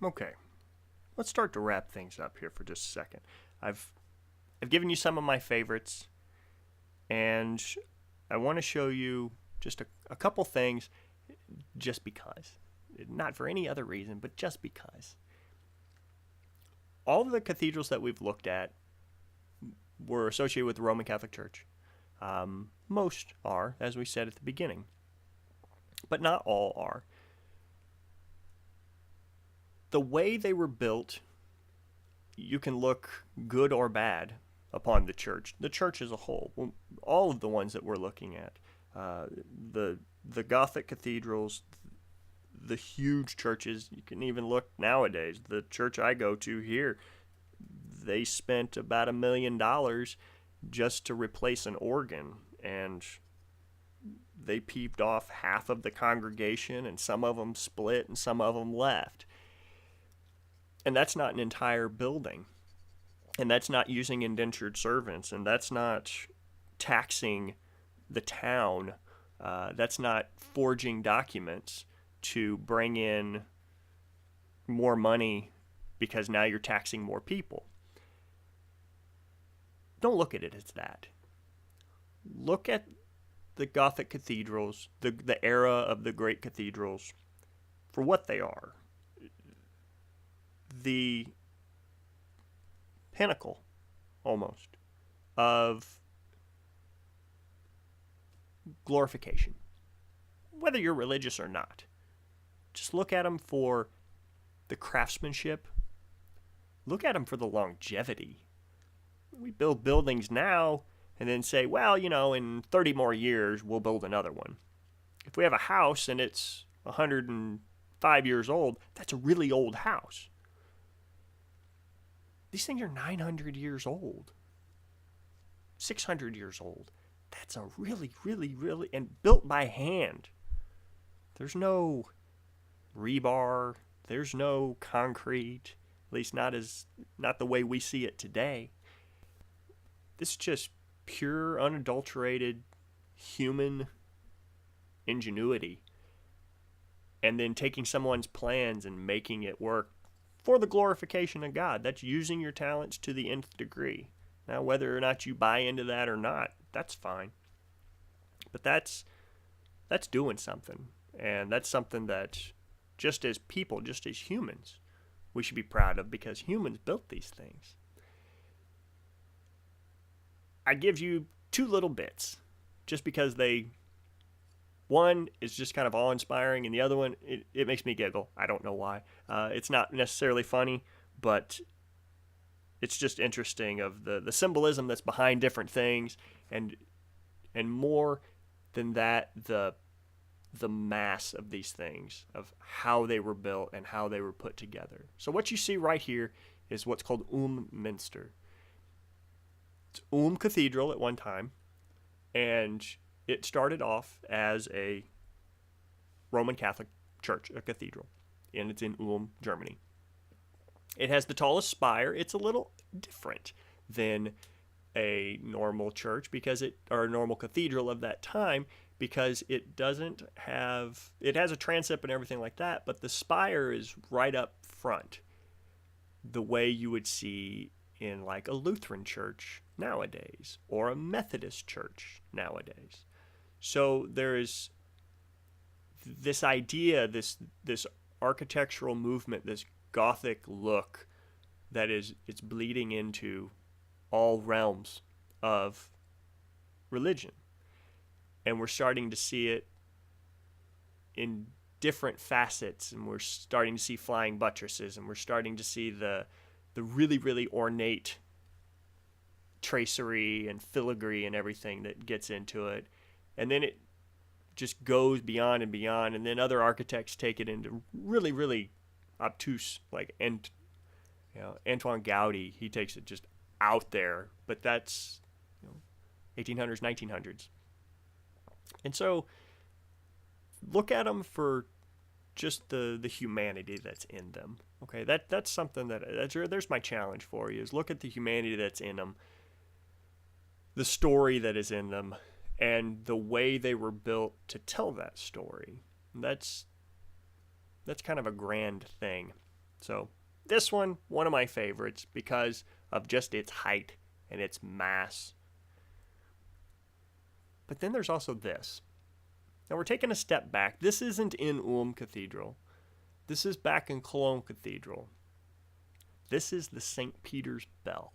Okay, let's start to wrap things up here for just a second. I've I've given you some of my favorites, and I want to show you just a couple things just because. Not for any other reason, but just because. All of the cathedrals that we've looked at were associated with the Roman Catholic Church. Most are, as we said at the beginning, but not all are. The way they were built, you can look good or bad upon the church as a whole. All of the ones that we're looking at, uh, the the Gothic cathedrals, the huge churches. You can even look nowadays. The church I go to here, they spent about $1 million just to replace an organ, and they peeved off half of the congregation, and some of them split, and some of them left. And that's not an entire building, and that's not using indentured servants, and that's not taxing the town. That's not forging documents to bring in more money because now you're taxing more people. Don't look at it as that. Look at the Gothic cathedrals, the era of the great cathedrals, for what they are. The pinnacle, almost, of glorification, whether you're religious or not. Just look at them for the craftsmanship. Look at them for the longevity. We build buildings now and then say, well, in 30 more years, we'll build another one. If we have a house and it's 105 years old, that's a really old house. These things are 900 years old, 600 years old. That's a really, really, really, and built by hand. There's no rebar. There's no concrete, at least not the way we see it today. This is just pure, unadulterated human ingenuity, and then taking someone's plans and making it work for the glorification of God. That's using your talents to the nth degree. Now, whether or not you buy into that or not, that's fine. But that's doing something. And that's something that, just as people, just as humans, we should be proud of, because humans built these things. I give you two little bits just because one is just kind of awe-inspiring, and the other one, it makes me giggle. I don't know why. It's not necessarily funny, but it's just interesting of the symbolism that's behind different things, and more than that, the mass of these things, of how they were built and how they were put together. So what you see right here is what's called Minster. It's Cathedral at one time, and it started off as a Roman Catholic church, a cathedral, and it's in Germany. It has the tallest spire. It's a little different than a normal church or a normal cathedral of that time, because it has a transept and everything like that, but the spire is right up front, the way you would see in like a Lutheran church nowadays or a Methodist church nowadays. So there is this idea, this architectural movement, this Gothic look it's bleeding into all realms of religion. And we're starting to see it in different facets, and we're starting to see flying buttresses, and we're starting to see the really, really ornate tracery and filigree and everything that gets into it. And then it just goes beyond and beyond, and then other architects take it into really, really obtuse, like Antoine Gaudi. He takes it just out there, but that's 1800s, 1900s. And so look at them for just the humanity that's in them. Okay, that's something there's my challenge for you, is look at the humanity that's in them, the story that is in them, and the way they were built to tell that story. That's kind of a grand thing. So this one of my favorites because of just its height and its mass. But then there's also this. Now we're taking a step back. This isn't in Ulm Cathedral. This is back in Cologne Cathedral. This is the St. Peter's Bell.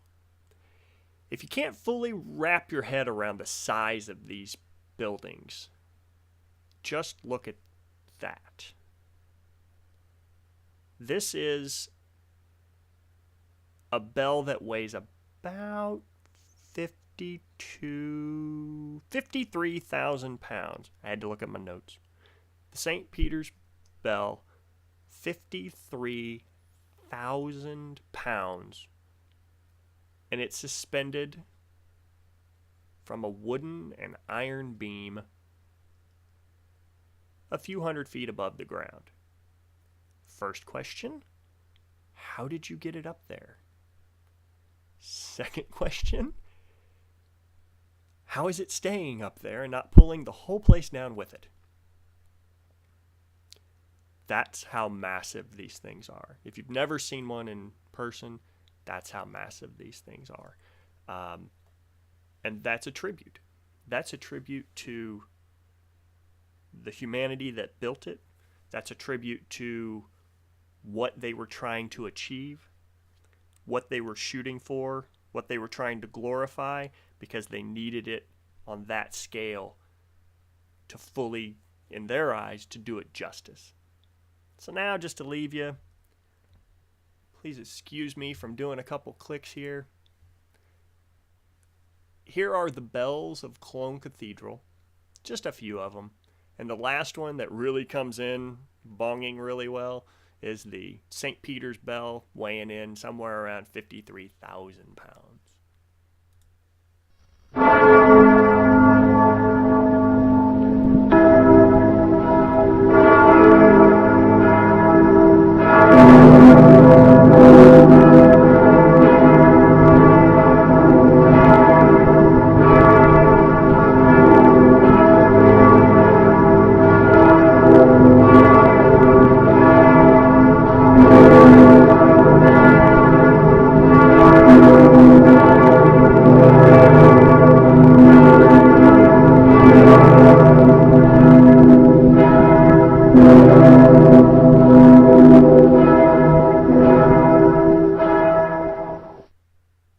If you can't fully wrap your head around the size of these buildings, just look at that. This is a bell that weighs about 53,000 pounds. I had to look at my notes. The St. Peter's Bell, 53,000 pounds. And it's suspended from a wooden and iron beam a few hundred feet above the ground. First question, how did you get it up there? Second question, how is it staying up there and not pulling the whole place down with it? That's how massive these things are. If you've never seen one in person, that's how massive these things are. And that's a tribute. That's a tribute to the humanity that built it. That's a tribute to what they were trying to achieve, what they were shooting for, what they were trying to glorify, because they needed it on that scale to fully, in their eyes, to do it justice. So now, just to leave you, please excuse me from doing a couple clicks here. Here are the bells of Cologne Cathedral, just a few of them. And the last one that really comes in bonging really well is the St. Peter's Bell, weighing in somewhere around 53,000 pounds.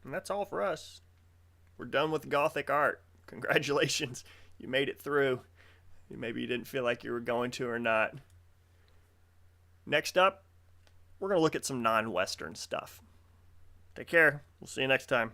That's all for us. We're done with Gothic art. Congratulations. You made it through. Maybe you didn't feel like you were going to or not. Next up, we're going to look at some non-Western stuff. Take care. We'll see you next time.